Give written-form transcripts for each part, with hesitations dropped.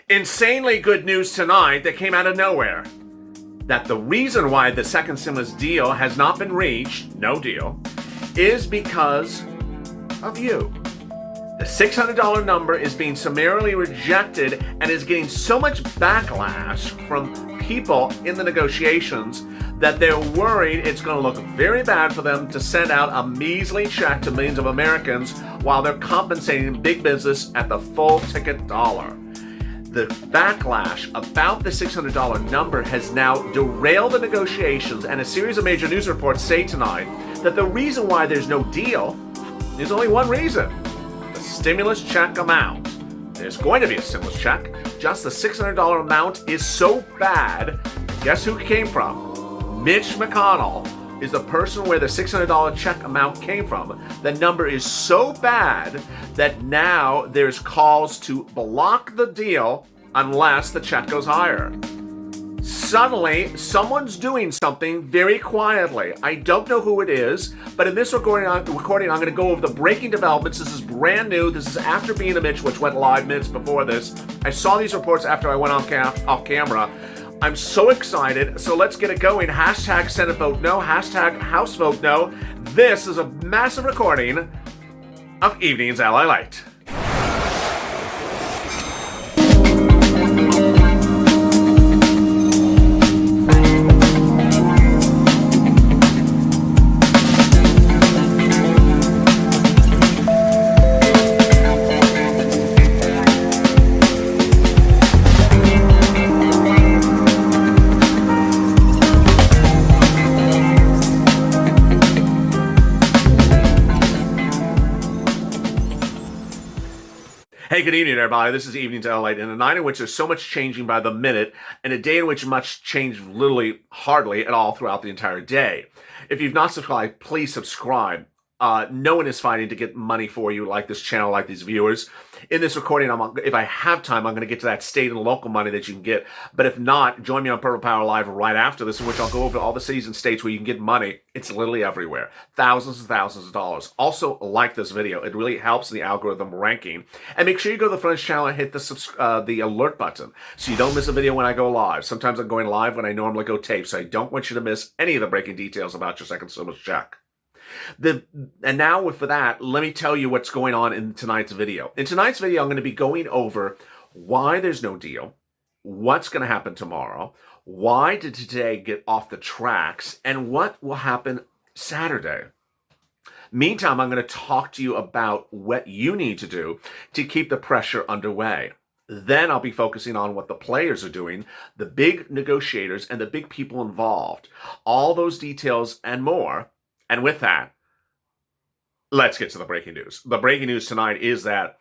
Insanely good news tonight that came out of nowhere. That the reason why the second stimulus deal has not been reached, no deal, is because of you. The $600 number is being summarily rejected and is getting so much backlash from people in the negotiations that they're worried it's going to look very bad for them to send out a measly check to millions of Americans while they're compensating big business at the full ticket dollar. The backlash about the $600 number has now derailed the negotiations, and a series of major news reports say tonight that the reason why there's no deal is only one reason: the stimulus check amount. There's going to be a stimulus check, just the $600 amount is so bad. Guess who it came from? Mitch McConnell is the person where the $600 check amount came from. The number is so bad that now there's calls to block the deal unless the check goes higher. Suddenly, someone's doing something very quietly. I don't know who it is, but in this recording, I'm going to go over the breaking developments. This is brand new. This is after Being a Mitch, which went live minutes before this. I saw these reports after I went off camera. I'm so excited, so let's get it going. Hashtag Senate vote no, hashtag House vote no. This is a massive recording of Evening's LALATE. Hey, good evening, everybody. This is Evening's LALATE, in a night in which there's so much changing by the minute, and a day in which much changed literally hardly at all throughout the entire day. If you've not subscribed, please subscribe. No one is fighting to get money for you like this channel, like these viewers. In this recording, if I have time, I'm going to get to that state and local money that you can get. But if not, join me on Purple Power Live right after this, in which I'll go over all the cities and states where you can get money. It's literally everywhere. Thousands and thousands of dollars. Also, like this video. It really helps in the algorithm ranking. And make sure you go to the front of the channel and hit the alert button so you don't miss a video when I go live. Sometimes I'm going live when I normally go tape, so I don't want you to miss any of the breaking details about your second stimulus check. And now for that, let me tell you what's going on in tonight's video. In tonight's video, I'm going to be going over why there's no deal, what's going to happen tomorrow, why did today get off the tracks, and what will happen Saturday. Meantime, I'm going to talk to you about what you need to do to keep the pressure underway. Then I'll be focusing on what the players are doing, the big negotiators, and the big people involved. All those details and more. And with that, let's get to the breaking news. The breaking news tonight is that,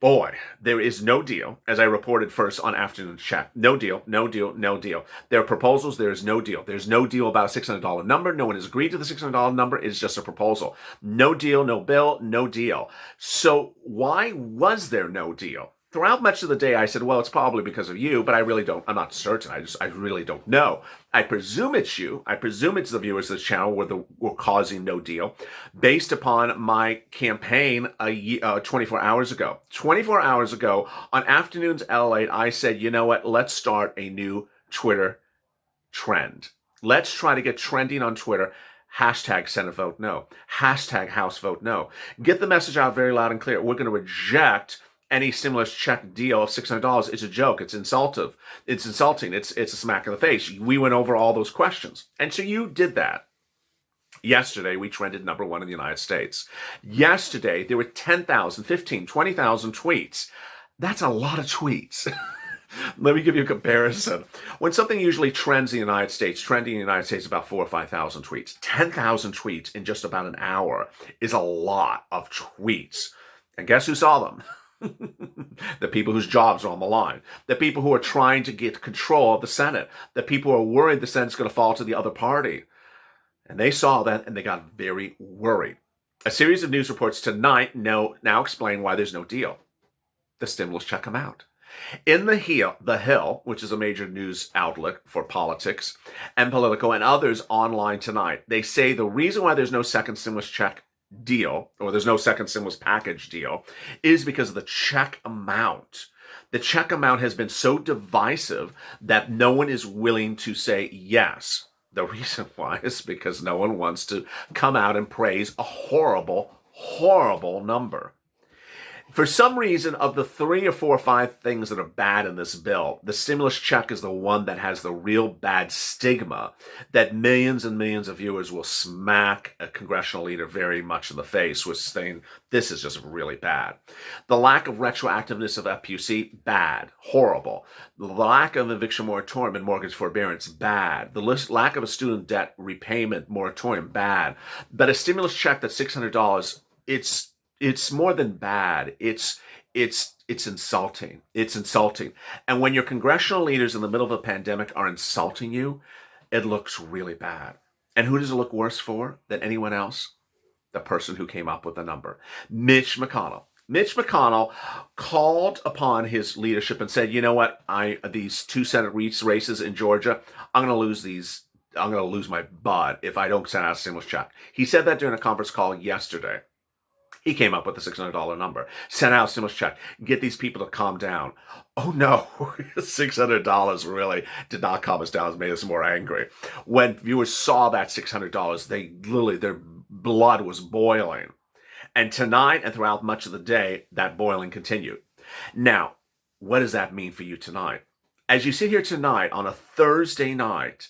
boy, there is no deal, as I reported first on Afternoon Chat. No deal, no deal, no deal. There are proposals, there is no deal. There's no deal about a $600 number. No one has agreed to the $600 number. It's just a proposal. No deal, no bill, no deal. So why was there no deal? Throughout much of the day, I said, well, it's probably because of you, but I really don't. I'm not certain. I really don't know. I presume it's you. I presume it's the viewers of this channel were causing no deal based upon my campaign 24 hours ago. 24 hours ago on Afternoons LALATE, I said, you know what? Let's start a new Twitter trend. Let's try to get trending on Twitter. Hashtag Senate vote no. Hashtag House vote no. Get the message out very loud and clear. We're going to reject any stimulus check deal of $600. It's a joke. It's insulting. It's a smack in the face. We went over all those questions. And so you did that. Yesterday, we trended number one in the United States. Yesterday, there were 10,000, 15, 20,000 tweets. That's a lot of tweets. Let me give you a comparison. When something usually trends in the United States, trending in the United States about 4,000 or 5,000 tweets. 10,000 tweets in just about an hour is a lot of tweets. And guess who saw them? The people whose jobs are on the line, the people who are trying to get control of the Senate, the people who are worried the Senate's going to fall to the other party. And they saw that and they got very worried. A series of news reports tonight now explain why there's no deal. The stimulus check amount. In The Hill, which is a major news outlet for politics and Politico and others online tonight, they say the reason why there's no second stimulus check deal, or there's no second stimulus package deal, is because of the check amount. The check amount has been so divisive that no one is willing to say yes. The reason why is because no one wants to come out and praise a horrible, horrible number. For some reason, of the 3 or 4 or 5 things that are bad in this bill, the stimulus check is the one that has the real bad stigma that millions and millions of viewers will smack a congressional leader very much in the face with saying, this is just really bad. The lack of retroactiveness of FPUC, bad, horrible. The lack of eviction moratorium and mortgage forbearance, bad. The lack of a student debt repayment moratorium, bad. But a stimulus check that's $600, it's more than bad. It's insulting. It's insulting. And when your congressional leaders in the middle of a pandemic are insulting you, it looks really bad. And who does it look worse for than anyone else? The person who came up with the number, Mitch McConnell. Mitch McConnell called upon his leadership and said, you know what, these 2 Senate races in Georgia, I'm going to lose these. I'm going to lose my butt if I don't send out a stimulus check. He said that during a conference call yesterday. He came up with the $600 number, sent out a stimulus check, get these people to calm down. Oh no, $600 really did not calm us down. It made us more angry. When viewers saw that $600, their blood was boiling. And tonight and throughout much of the day, that boiling continued. Now, what does that mean for you tonight? As you sit here tonight on a Thursday night,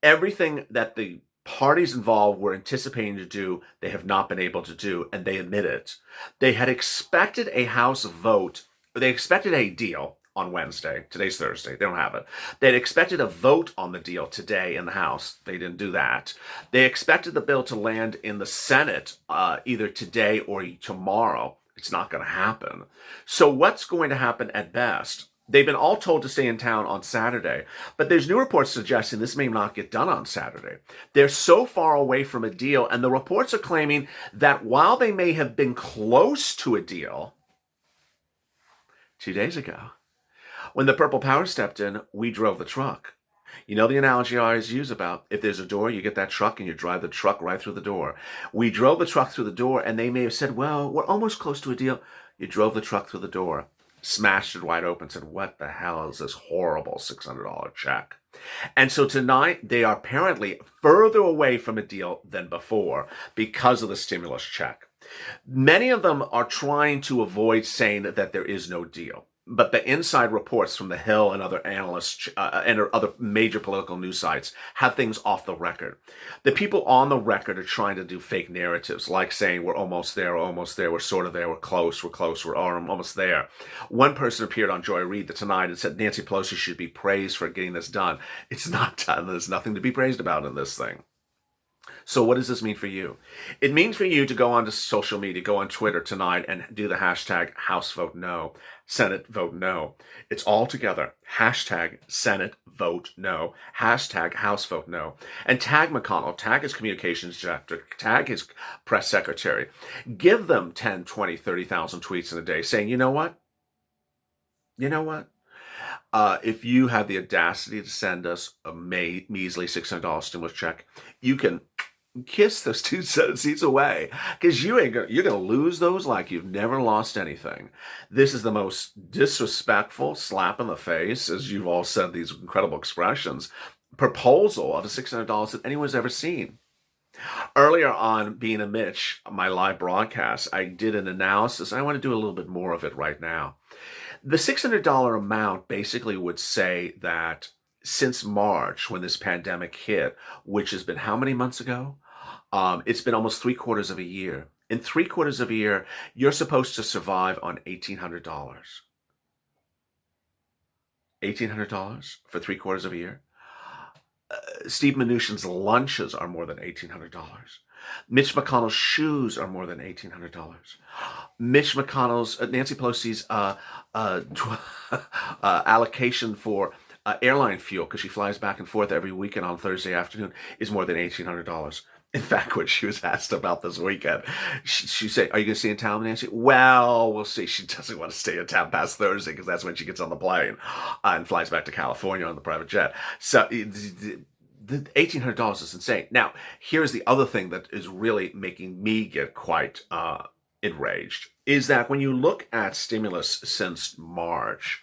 everything that the parties involved were anticipating to do, they have not been able to do, and they admit it. They had expected a House vote. They expected a deal on Wednesday. Today's Thursday. They don't have it. They had expected a vote on the deal today in the House. They didn't do that. They expected the bill to land in the Senate either today or tomorrow. It's not going to happen. So what's going to happen at best? They've been all told to stay in town on Saturday, but there's new reports suggesting this may not get done on Saturday. They're so far away from a deal, and the reports are claiming that while they may have been close to a deal 2 days ago, when the Purple Power stepped in, we drove the truck. You know the analogy I always use about if there's a door, you get that truck and you drive the truck right through the door. We drove the truck through the door, and they may have said, well, we're almost close to a deal. You drove the truck through the door, smashed it wide open, said, what the hell is this horrible $600 check? And so tonight, they are apparently further away from a deal than before because of the stimulus check. Many of them are trying to avoid saying that there is no deal. But the inside reports from The Hill and other analysts and other major political news sites have things off the record. The people on the record are trying to do fake narratives, like saying we're almost there, we're sort of there, we're close, we're almost there. One person appeared on Joy Reid tonight and said Nancy Pelosi should be praised for getting this done. It's not done. There's nothing to be praised about in this thing. So what does this mean for you? It means for you to go onto social media, go on Twitter tonight and do the hashtag House Vote No, Senate Vote No. It's all together. Hashtag Senate Vote No, hashtag House Vote No. And tag McConnell, tag his communications director, tag his press secretary. Give them 10, 20, 30,000 tweets in a day saying, you know what? If you have the audacity to send us a measly $600 stimulus check, you can kiss those 2 Senate seats away, because you're gonna lose those like you've never lost anything. This is the most disrespectful slap in the face, as you've all said these incredible expressions, proposal of a $600 that anyone's ever seen. Earlier on Being a Mitch, my live broadcast, I did an analysis. I want to do a little bit more of it right now. The $600 amount basically would say that since March, when this pandemic hit, which has been how many months ago? It's been almost 3/4 of a year. In 3/4 of a year, you're supposed to survive on $1,800. $1,800 for 3/4 of a year? Steve Mnuchin's lunches are more than $1,800. Mitch McConnell's shoes are more than $1,800. Mitch McConnell's, Nancy Pelosi's allocation for airline fuel, because she flies back and forth every weekend on Thursday afternoon, is more than $1,800. In fact, when she was asked about this weekend, she said, are you going to stay in town, Nancy? Well, we'll see. She doesn't want to stay in town past Thursday because that's when she gets on the plane and flies back to California on the private jet. So the $1,800 is insane. Now, here's the other thing that is really making me get quite enraged, is that when you look at stimulus since March,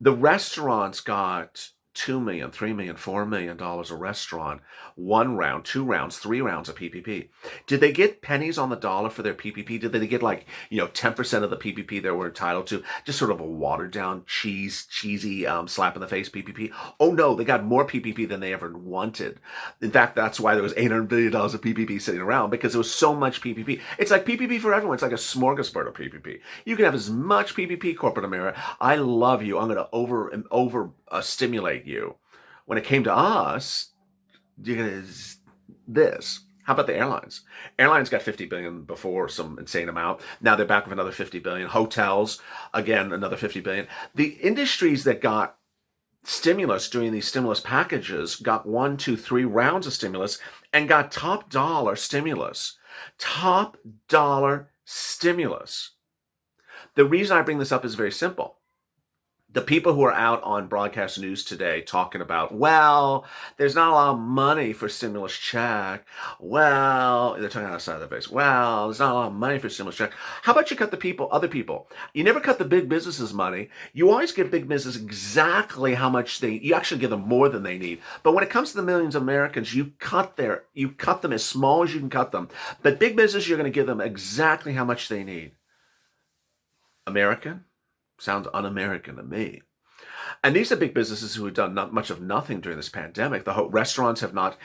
The restaurants got 2 million, 3 million, $4 million a restaurant, 1 round, 2 rounds, 3 rounds of PPP. Did they get pennies on the dollar for their PPP? Did they get 10% of the PPP they were entitled to? Just sort of a watered down, cheesy slap in the face PPP. Oh no, they got more PPP than they ever wanted. In fact, that's why there was $800 billion of PPP sitting around, because there was so much PPP. It's like PPP for everyone. It's like a smorgasbord of PPP. You can have as much PPP, corporate America. I love you. I'm going to over stimulate you. When it came to us, this. How about the airlines? Airlines got 50 billion before, some insane amount. Now they're back with another 50 billion. Hotels, again, another 50 billion. The industries that got stimulus during these stimulus packages got 1, 2, 3 rounds of stimulus and got top dollar stimulus. Top dollar stimulus. The reason I bring this up is very simple. The people who are out on broadcast news today talking about, well, there's not a lot of money for stimulus check. Well, they're talking outside of their face. Well, there's not a lot of money for stimulus check. How about you cut the other people? You never cut the big businesses money. You always give big business exactly how much you actually give them more than they need. But when it comes to the millions of Americans, you cut them as small as you can cut them. But big business, you're going to give them exactly how much they need. American? Sounds un-American to me. And these are big businesses who have done not much of nothing during this pandemic. The restaurants have not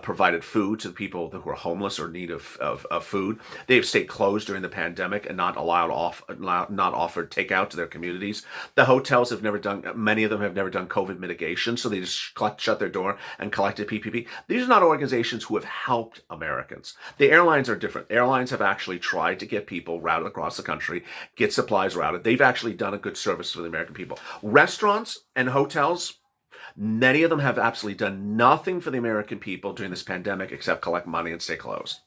provided food to the people who are homeless or in need of food. They have stayed closed during the pandemic and not offered takeout to their communities. The hotels have many of them have never done COVID mitigation, so they just shut their door and collected PPP. These are not organizations who have helped Americans. The airlines are different. Airlines have actually tried to get people routed across the country, get supplies routed. They've actually done a good service for the American people. Restaurants and hotels, many of them have absolutely done nothing for the American people during this pandemic except collect money and stay closed.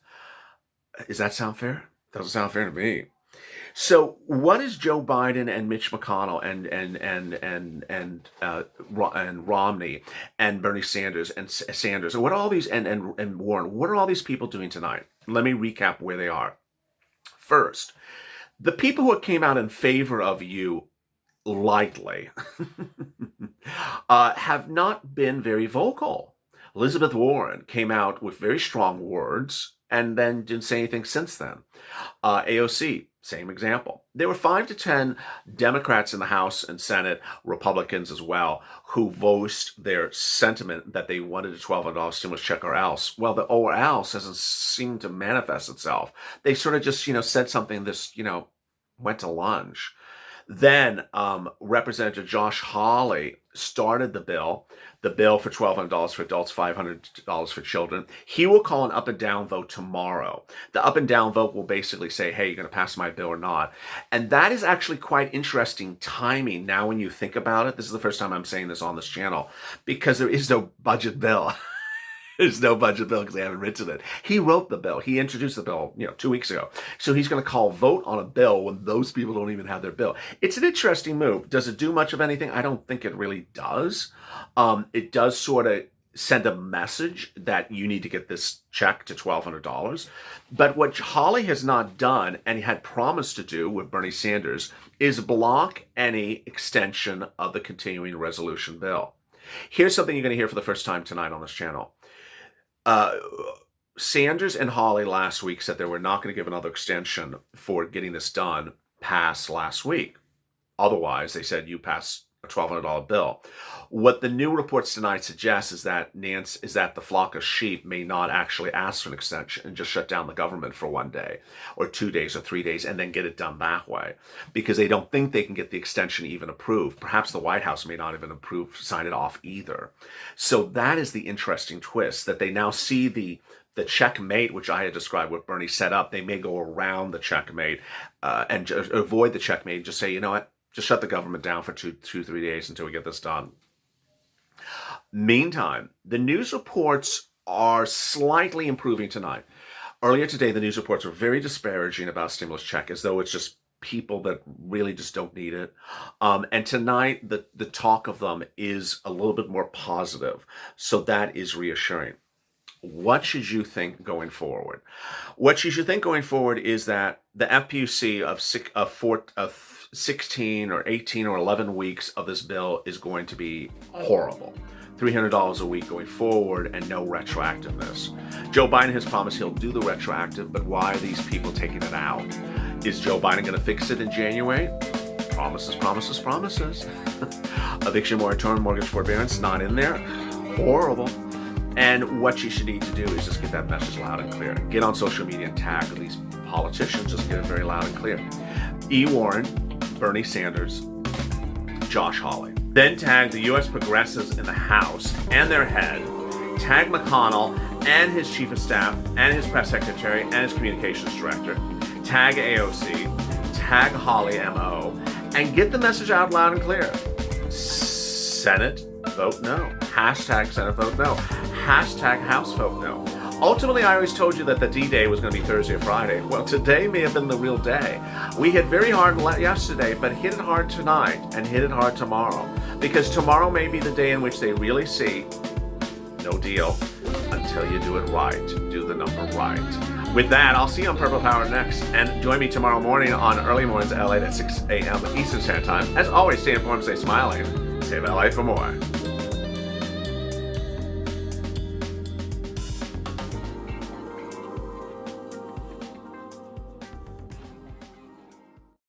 Does that sound fair? Doesn't sound fair to me. So, what is Joe Biden and Mitch McConnell and Romney and Bernie Sanders and what are all these and Warren? What are all these people doing tonight? Let me recap where they are. First, the people who came out in favor of you lightly have not been very vocal. Elizabeth Warren came out with very strong words and then didn't say anything since then. AOC, same example. There were 5 to 10 Democrats in the House and Senate, Republicans as well, who voiced their sentiment that they wanted a $1,200 stimulus check or else. Well, the or else hasn't seemed to manifest itself. They sort of just, said something this, went to lunch. Then Representative Josh Hawley started the bill for $1,200 for adults, $500 for children. He will call an up and down vote tomorrow. The up and down vote will basically say, hey, you're going to pass my bill or not. And that is actually quite interesting timing now when you think about it. This is the first time I'm saying this on this channel, because there is no budget bill. There's no budget bill because they haven't written it. He wrote the bill. He introduced the bill, 2 weeks ago. So he's going to call vote on a bill when those people don't even have their bill. It's an interesting move. Does it do much of anything? I don't think it really does. It does sort of send a message that you need to get this check to $1,200. But what Hawley has not done, and he had promised to do with Bernie Sanders, is block any extension of the continuing resolution bill. Here's something you're going to hear for the first time tonight on this channel. Sanders and Hawley last week said they were not going to give another extension for getting this done past last week. Otherwise, they said you pass a $1,200 bill. What the new reports tonight suggest is that the flock of sheep may not actually ask for an extension and just shut down the government for 1 day or 2 days or 3 days and then get it done that way, because they don't think they can get the extension even approved. Perhaps the White House may not even sign it off either. So that is the interesting twist, that they now see the checkmate, which I had described what Bernie set up. They may go around the checkmate and avoid the checkmate and just say, you know what, just shut the government down for 3 days until we get this done. Meantime, the news reports are slightly improving tonight. Earlier today, the news reports were very disparaging about stimulus check, as though it's just people that really just don't need it. And tonight, the talk of them is a little bit more positive. So that is reassuring. What should you think going forward? What you should think going forward is that the FPUC of 16 or 18 or 11 weeks of this bill is going to be horrible. $300 a week going forward and no retroactiveness. Joe Biden has promised he'll do the retroactive, but why are these people taking it out? Is Joe Biden going to fix it in January? Promises, promises, promises. Eviction moratorium, mortgage forbearance, not in there. Horrible. And what you should need to do is just get that message loud and clear. Get on social media and tag these politicians. Just get it very loud and clear. E. Warren, Bernie Sanders, Josh Hawley. Then tag the U.S. progressives in the House and their head. Tag McConnell and his chief of staff and his press secretary and his communications director. Tag AOC. Tag Hawley MO. And get the message out loud and clear. Senate, vote no. Hashtag Senate, vote no. Hashtag House, vote no. Ultimately, I always told you that the D-Day was going to be Thursday or Friday. Well, today may have been the real day. We hit very hard yesterday, but hit it hard tonight and hit it hard tomorrow. Because tomorrow may be the day in which they really see no deal until you do it right. Do the number right. With that, I'll see you on Purple Power next. And join me tomorrow morning on Early Mornings LA at 6 a.m. Eastern Standard Time. As always, stay informed, stay smiling. Save LA for more.